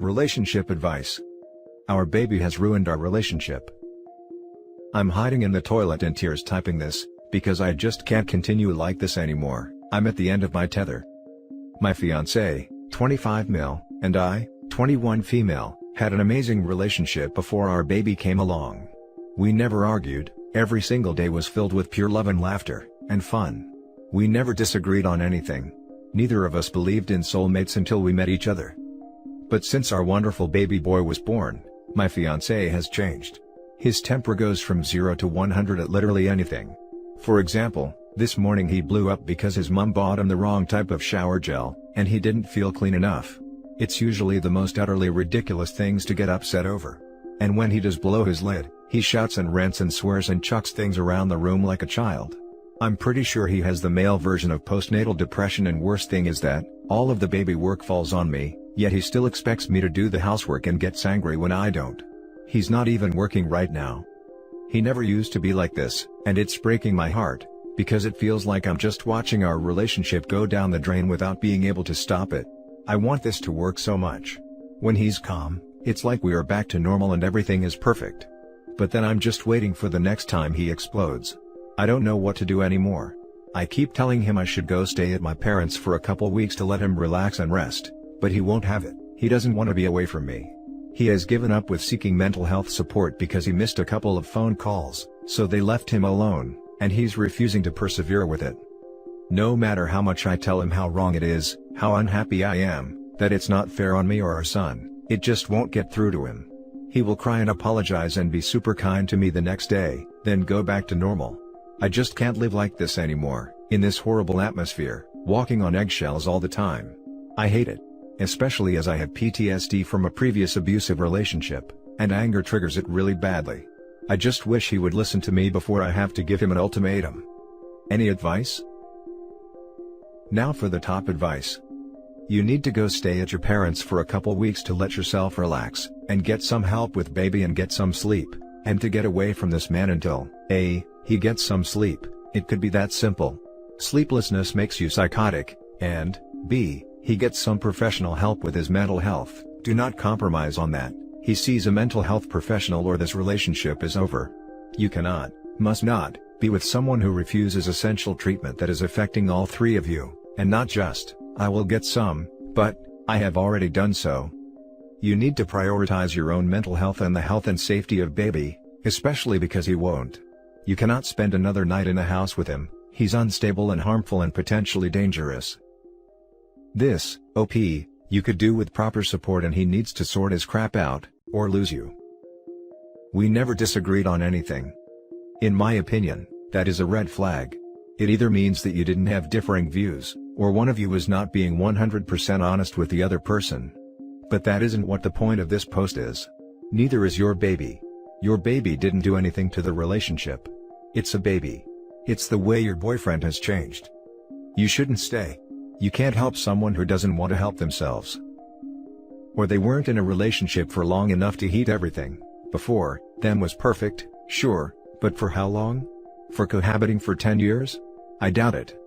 Relationship advice. Our baby has ruined our relationship. I'm hiding in the toilet in tears typing this, because I just can't continue like this anymore. I'm at the end of my tether. My fiancé, 25 male, and I, 21 female, had an amazing relationship before our baby came along. We never argued, every single day was filled with pure love and laughter, and fun. We never disagreed on anything. Neither of us believed in soulmates until we met each other. But since our wonderful baby boy was born, my fiancé has changed. His temper goes from 0 to 100 at literally anything. For example, this morning he blew up because his mom bought him the wrong type of shower gel, and he didn't feel clean enough. It's usually the most utterly ridiculous things to get upset over. And when he does blow his lid, he shouts and rants and swears and chucks things around the room like a child. I'm pretty sure he has the male version of postnatal depression, and worst thing is that, all of the baby work falls on me, yet he still expects me to do the housework and gets angry when I don't. He's not even working right now. He never used to be like this, and it's breaking my heart, because it feels like I'm just watching our relationship go down the drain without being able to stop it. I want this to work so much. When he's calm, it's like we are back to normal and everything is perfect. But then I'm just waiting for the next time he explodes. I don't know what to do anymore. I keep telling him I should go stay at my parents' for a couple weeks to let him relax and rest, but he won't have it. He doesn't want to be away from me. He has given up with seeking mental health support because he missed a couple of phone calls, so they left him alone, and he's refusing to persevere with it. No matter how much I tell him how wrong it is, how unhappy I am, that it's not fair on me or our son, it just won't get through to him. He will cry and apologize and be super kind to me the next day, then go back to normal. I just can't live like this anymore, in this horrible atmosphere, walking on eggshells all the time. I hate it. Especially as I have PTSD from a previous abusive relationship, and anger triggers it really badly. I just wish he would listen to me before I have to give him an ultimatum. Any advice? Now for the top advice. You need to go stay at your parents' for a couple weeks to let yourself relax, and get some help with baby and get some sleep, and to get away from this man until, A, he gets some sleep. It could be that simple. Sleeplessness makes you psychotic, and, B, he gets some professional help with his mental health. Do not compromise on that. He sees a mental health professional or this relationship is over. You cannot, must not, be with someone who refuses essential treatment that is affecting all three of you, and not just, I will get some, but, I have already done so. You need to prioritize your own mental health and the health and safety of baby, especially because he won't. You cannot spend another night in a house with him. He's unstable and harmful and potentially dangerous. This, OP, you could do with proper support, and he needs to sort his crap out, or lose you. We never disagreed on anything. In my opinion, that is a red flag. It either means that you didn't have differing views, or one of you is not being 100% honest with the other person. But that isn't what the point of this post is. Neither is your baby. Your baby didn't do anything to the relationship. It's a baby. It's the way your boyfriend has changed. You shouldn't stay. You can't help someone who doesn't want to help themselves. Or they weren't in a relationship for long enough to heat everything. Before, them was perfect, sure, but for how long? For cohabiting for 10 years? I doubt it.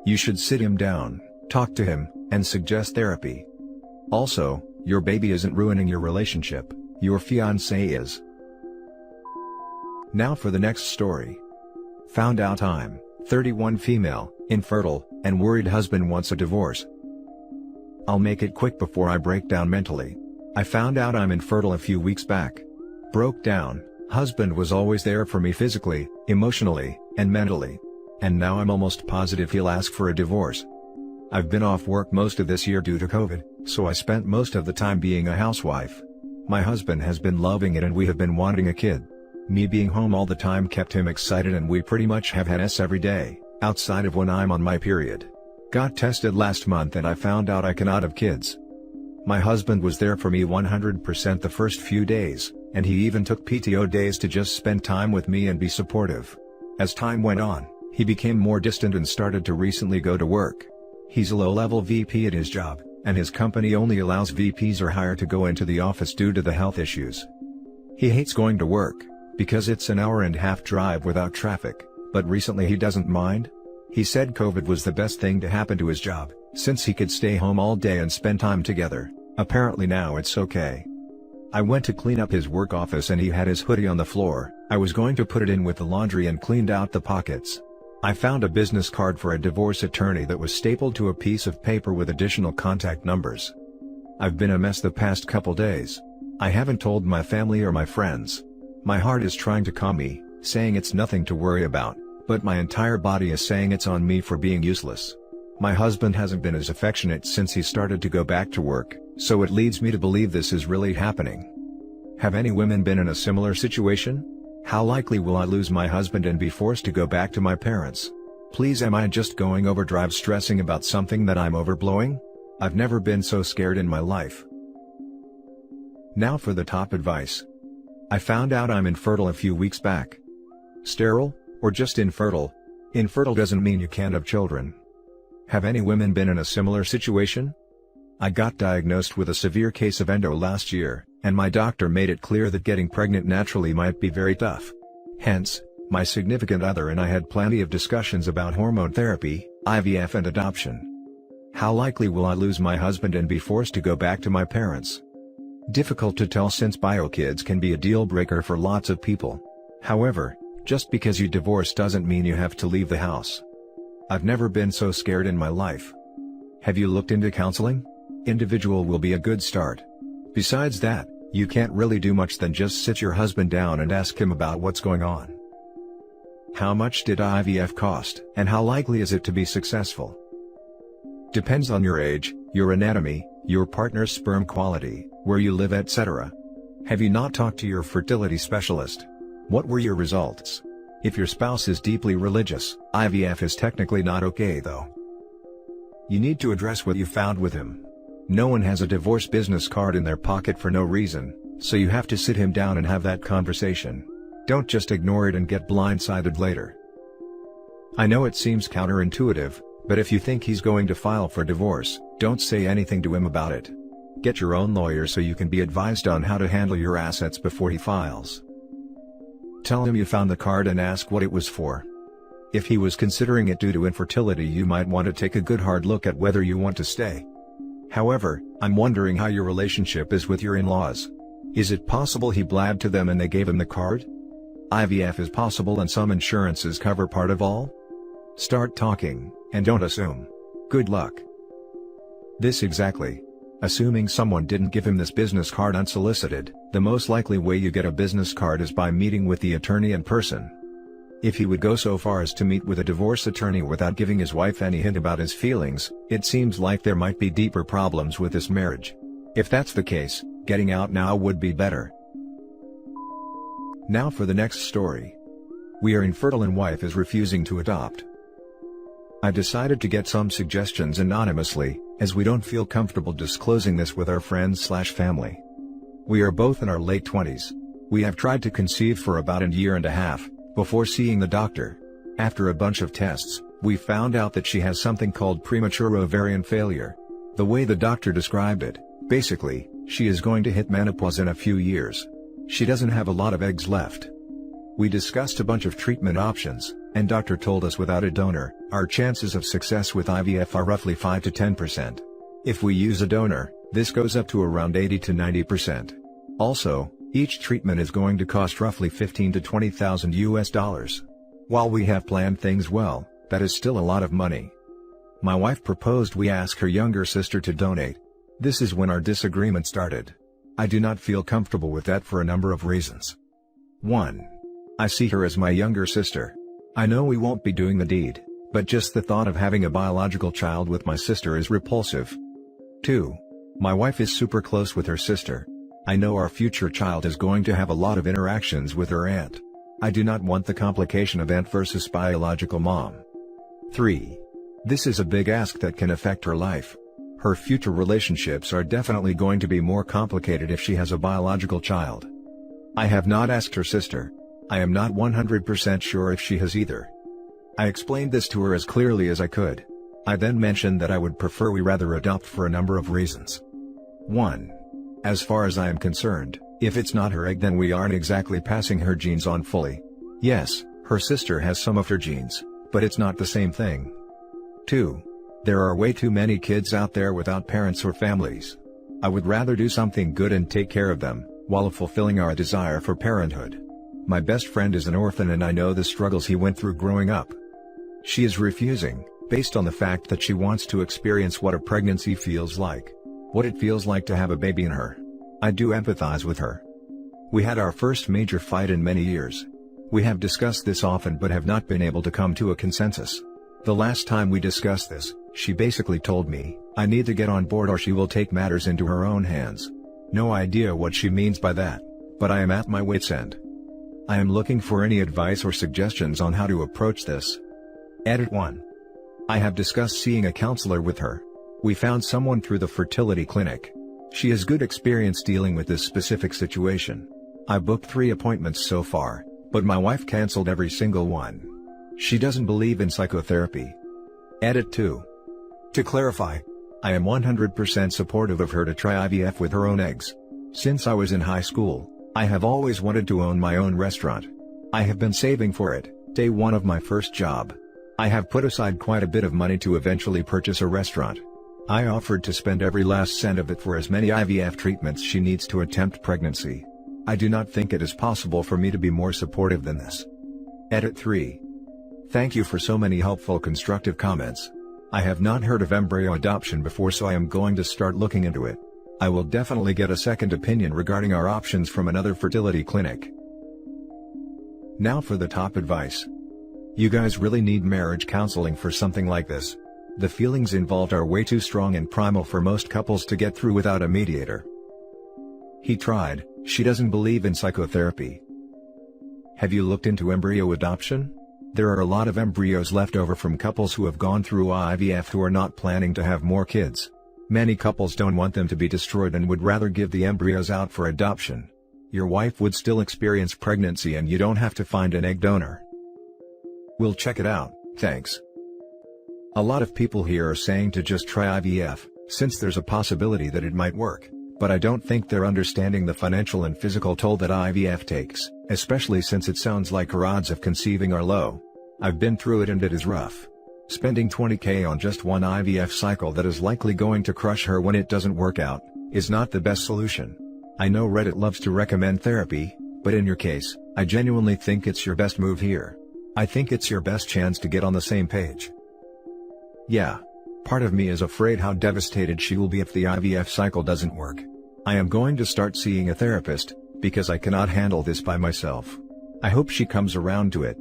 You should sit him down, talk to him, and suggest therapy. Also, your baby isn't ruining your relationship, your fiancé is. Now for the next story. Found out I'm 31 female, infertile, and worried husband wants a divorce. I'll make it quick before I break down mentally. I found out I'm infertile a few weeks back. Broke down, husband was always there for me physically, emotionally, and mentally. And now I'm almost positive he'll ask for a divorce. I've been off work most of this year due to COVID, so I spent most of the time being a housewife. My husband has been loving it and we have been wanting a kid. Me being home all the time kept him excited and we pretty much have had sex every day, outside of when I'm on my period. Got tested last month and I found out I cannot have kids. My husband was there for me 100% the first few days, and he even took PTO days to just spend time with me and be supportive. As time went on, he became more distant and started to recently go to work. He's a low-level VP at his job, and his company only allows VPs or higher to go into the office due to the health issues. He hates going to work, because it's an hour-and-a-half drive without traffic, but recently he doesn't mind. He said COVID was the best thing to happen to his job, since he could stay home all day and spend time together. Apparently now it's okay. I went to clean up his work office and he had his hoodie on the floor. I was going to put it in with the laundry and cleaned out the pockets. I found a business card for a divorce attorney that was stapled to a piece of paper with additional contact numbers. I've been a mess the past couple days. I haven't told my family or my friends. My heart is trying to calm me, saying it's nothing to worry about, but my entire body is saying it's on me for being useless. My husband hasn't been as affectionate since he started to go back to work, so it leads me to believe this is really happening. Have any women been in a similar situation? How likely will I lose my husband and be forced to go back to my parents? Please, am I just going overdrive stressing about something that I'm overblowing? I've never been so scared in my life. Now for the top advice. I found out I'm infertile a few weeks back. Sterile, or just infertile? Infertile doesn't mean you can't have children. Have any women been in a similar situation? I got diagnosed with a severe case of endo last year, and my doctor made it clear that getting pregnant naturally might be very tough. Hence, my significant other and I had plenty of discussions about hormone therapy, IVF and adoption. How likely will I lose my husband and be forced to go back to my parents? Difficult to tell since biokids can be a deal breaker for lots of people. However, just because you divorce doesn't mean you have to leave the house. I've never been so scared in my life. Have you looked into counseling? Individual will be a good start. Besides that, you can't really do much than just sit your husband down and ask him about what's going on. How much did IVF cost, and how likely is it to be successful? Depends on your age, your anatomy, your partner's sperm quality, where you live, etc. Have you not talked to your fertility specialist? What were your results? If your spouse is deeply religious, IVF is technically not okay though. You need to address what you found with him. No one has a divorce business card in their pocket for no reason, so you have to sit him down and have that conversation. Don't just ignore it and get blindsided later. I know it seems counterintuitive, but if you think he's going to file for divorce, don't say anything to him about it. Get your own lawyer so you can be advised on how to handle your assets before he files. Tell him you found the card and ask what it was for. If he was considering it due to infertility, you might want to take a good hard look at whether you want to stay. However, I'm wondering how your relationship is with your in-laws. Is it possible he blabbed to them and they gave him the card? IVF is possible and some insurances cover part of all. Start talking, and don't assume. Good luck. This exactly. Assuming someone didn't give him this business card unsolicited, the most likely way you get a business card is by meeting with the attorney in person. If he would go so far as to meet with a divorce attorney without giving his wife any hint about his feelings, it seems like there might be deeper problems with this marriage. If that's the case, getting out now would be better. Now for the next story. We are infertile and wife is refusing to adopt. I decided to get some suggestions anonymously, as we don't feel comfortable disclosing this with our friends/family. We are both in our late 20s. We have tried to conceive for about a year and a half, before seeing the doctor. After a bunch of tests, we found out that she has something called premature ovarian failure. The way the doctor described it, basically, she is going to hit menopause in a few years. She doesn't have a lot of eggs left. We discussed a bunch of treatment options, and doctor told us without a donor, our chances of success with IVF are roughly 5 to 10%. If we use a donor, this goes up to around 80 to 90%. Also, each treatment is going to cost roughly $15,000 to $20,000. While we have planned things well, that is still a lot of money. My wife proposed we ask her younger sister to donate. This is when our disagreement started. I do not feel comfortable with that for a number of reasons. 1. I see her as my younger sister. I know we won't be doing the deed, but just the thought of having a biological child with my sister is repulsive. 2. My wife is super close with her sister. I know our future child is going to have a lot of interactions with her aunt. I do not want the complication of aunt versus biological mom. 3. This is a big ask that can affect her life. Her future relationships are definitely going to be more complicated if she has a biological child. I have not asked her sister. I am not 100% sure if she has either. I explained this to her as clearly as I could. I then mentioned that I would prefer we rather adopt for a number of reasons. 1. As far as I am concerned, if it's not her egg then we aren't exactly passing her genes on fully. Yes, her sister has some of her genes, but it's not the same thing. 2. There are way too many kids out there without parents or families. I would rather do something good and take care of them, while fulfilling our desire for parenthood. My best friend is an orphan and I know the struggles he went through growing up. She is refusing, based on the fact that she wants to experience what a pregnancy feels like. What it feels like to have a baby in her. I do empathize with her. We had our first major fight in many years. We have discussed this often but have not been able to come to a consensus. The last time we discussed this, she basically told me, I need to get on board or she will take matters into her own hands. No idea what she means by that, but I am at my wit's end. I am looking for any advice or suggestions on how to approach this. Edit 1. I have discussed seeing a counselor with her. We found someone through the fertility clinic. She has good experience dealing with this specific situation. I booked 3 appointments so far, but my wife canceled every single one. She doesn't believe in psychotherapy. Edit 2. To clarify, I am 100% supportive of her to try IVF with her own eggs. Since I was in high school, I have always wanted to own my own restaurant. I have been saving for it, day one of my first job. I have put aside quite a bit of money to eventually purchase a restaurant. I offered to spend every last cent of it for as many IVF treatments she needs to attempt pregnancy. I do not think it is possible for me to be more supportive than this. Edit 3. Thank you for so many helpful constructive comments. I have not heard of embryo adoption before, so I am going to start looking into it. I will definitely get a second opinion regarding our options from another fertility clinic. Now for the top advice. You guys really need marriage counseling for something like this. The feelings involved are way too strong and primal for most couples to get through without a mediator. He tried, she doesn't believe in psychotherapy. Have you looked into embryo adoption? There are a lot of embryos left over from couples who have gone through IVF who are not planning to have more kids. Many couples don't want them to be destroyed and would rather give the embryos out for adoption. Your wife would still experience pregnancy and you don't have to find an egg donor. We'll check it out, thanks. A lot of people here are saying to just try IVF, since there's a possibility that it might work, but I don't think they're understanding the financial and physical toll that IVF takes, especially since it sounds like her odds of conceiving are low. I've been through it and it is rough. Spending $20,000 on just one IVF cycle that is likely going to crush her when it doesn't work out, is not the best solution. I know Reddit loves to recommend therapy, but in your case, I genuinely think it's your best move here. I think it's your best chance to get on the same page. Yeah. Part of me is afraid how devastated she will be if the IVF cycle doesn't work. I am going to start seeing a therapist, because I cannot handle this by myself. I hope she comes around to it.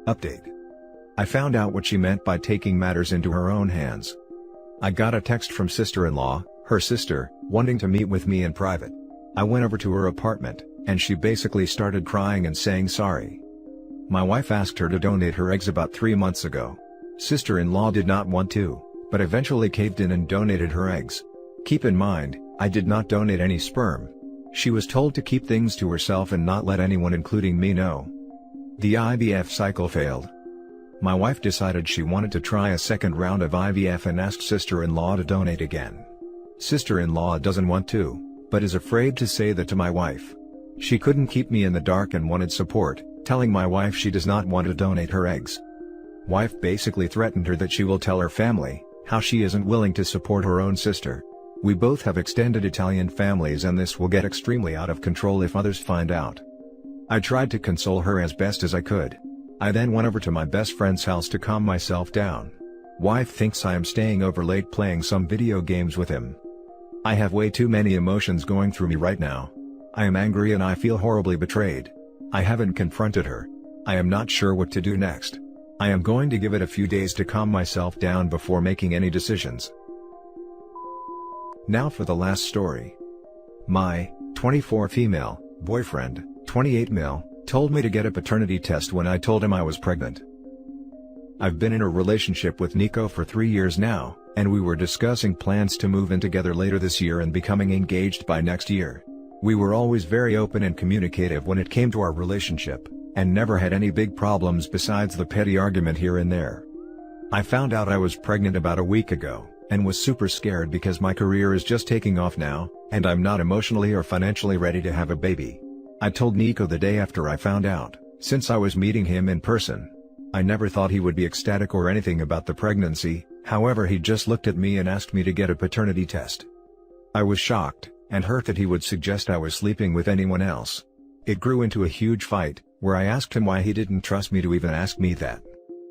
Update. I found out what she meant by taking matters into her own hands. I got a text from sister-in-law, her sister, wanting to meet with me in private. I went over to her apartment, and she basically started crying and saying sorry. My wife asked her to donate her eggs about 3 months ago. Sister-in-law did not want to, but eventually caved in and donated her eggs. Keep in mind, I did not donate any sperm. She was told to keep things to herself and not let anyone including me know. The IVF cycle failed. My wife decided she wanted to try a second round of IVF and asked sister-in-law to donate again. Sister-in-law doesn't want to, but is afraid to say that to my wife. She couldn't keep me in the dark and wanted support, telling my wife she does not want to donate her eggs. Wife basically threatened her that she will tell her family, how she isn't willing to support her own sister. We both have extended Italian families and this will get extremely out of control if others find out. I tried to console her as best as I could. I then went over to my best friend's house to calm myself down. Wife thinks I am staying over late playing some video games with him. I have way too many emotions going through me right now. I am angry and I feel horribly betrayed. I haven't confronted her. I am not sure what to do next. I am going to give it a few days to calm myself down before making any decisions. Now for the last story. My 24 female boyfriend, 28 male, told me to get a paternity test when I told him I was pregnant. I've been in a relationship with Nico for 3 years now, and we were discussing plans to move in together later this year and becoming engaged by next year. We were always very open and communicative when it came to our relationship, and never had any big problems besides the petty argument here and there. I found out I was pregnant about a week ago, and was super scared because my career is just taking off now, and I'm not emotionally or financially ready to have a baby. I told Nico the day after I found out, since I was meeting him in person. I never thought he would be ecstatic or anything about the pregnancy, however he just looked at me and asked me to get a paternity test. I was shocked, and hurt that he would suggest I was sleeping with anyone else. It grew into a huge fight, where I asked him why he didn't trust me to even ask me that.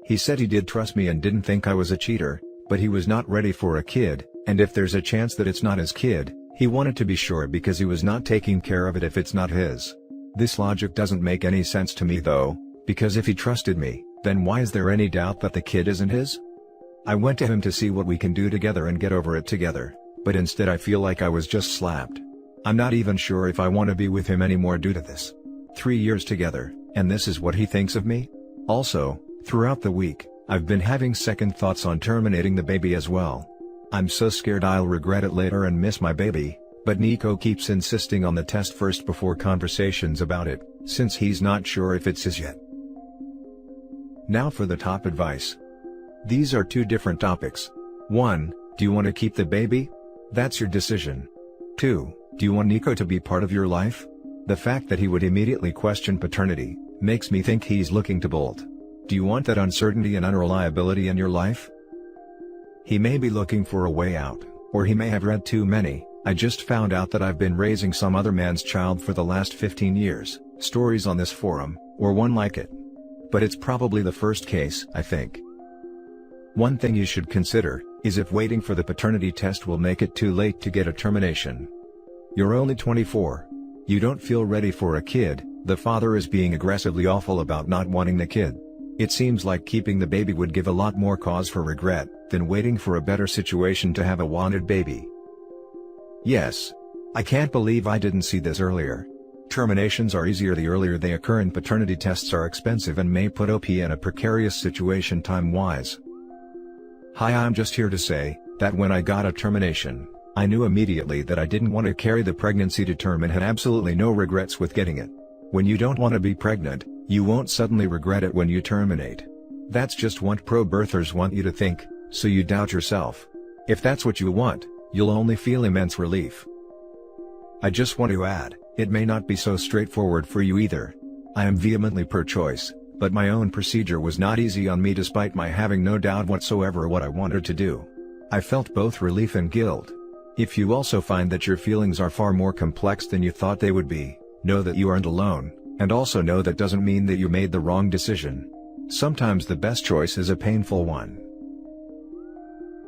He said he did trust me and didn't think I was a cheater, but he was not ready for a kid, and if there's a chance that it's not his kid, he wanted to be sure because he was not taking care of it if it's not his. This logic doesn't make any sense to me though, because if he trusted me, then why is there any doubt that the kid isn't his? I went to him to see what we can do together and get over it together, but instead I feel like I was just slapped. I'm not even sure if I want to be with him anymore due to this. 3 years together, and this is what he thinks of me? Also, throughout the week, I've been having second thoughts on terminating the baby as well. I'm so scared I'll regret it later and miss my baby, but Nico keeps insisting on the test first before conversations about it, since he's not sure if it's his yet. Now for the top advice. These are two different topics. 1. Do you want to keep the baby? That's your decision. 2. Do you want Nico to be part of your life? The fact that he would immediately question paternity makes me think he's looking to bolt. Do you want that uncertainty and unreliability in your life? He may be looking for a way out, or he may have read too many. I just found out that I've been raising some other man's child for the last 15 years, stories on this forum, or one like it. But it's probably the first case, I think. One thing you should consider is if waiting for the paternity test will make it too late to get a termination. You're only 24. You don't feel ready for a kid, the father is being aggressively awful about not wanting the kid. It seems like keeping the baby would give a lot more cause for regret than waiting for a better situation to have a wanted baby. Yes. I can't believe I didn't see this earlier. Terminations are easier the earlier they occur, and paternity tests are expensive and may put OP in a precarious situation time-wise. Hi, I'm just here to say that when I got a termination, I knew immediately that I didn't want to carry the pregnancy to term and had absolutely no regrets with getting it. When you don't want to be pregnant, you won't suddenly regret it when you terminate. That's just what pro-birthers want you to think, so you doubt yourself. If that's what you want, you'll only feel immense relief. I just want to add, it may not be so straightforward for you either. I am vehemently pro-choice, but my own procedure was not easy on me despite my having no doubt whatsoever what I wanted to do. I felt both relief and guilt. If you also find that your feelings are far more complex than you thought they would be, know that you aren't alone, and also know that doesn't mean that you made the wrong decision. Sometimes the best choice is a painful one.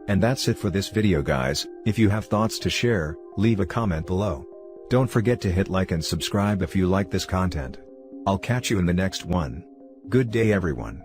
And that's it for this video, guys. If you have thoughts to share, leave a comment below. Don't forget to hit like and subscribe if you like this content. I'll catch you in the next one. Good day everyone.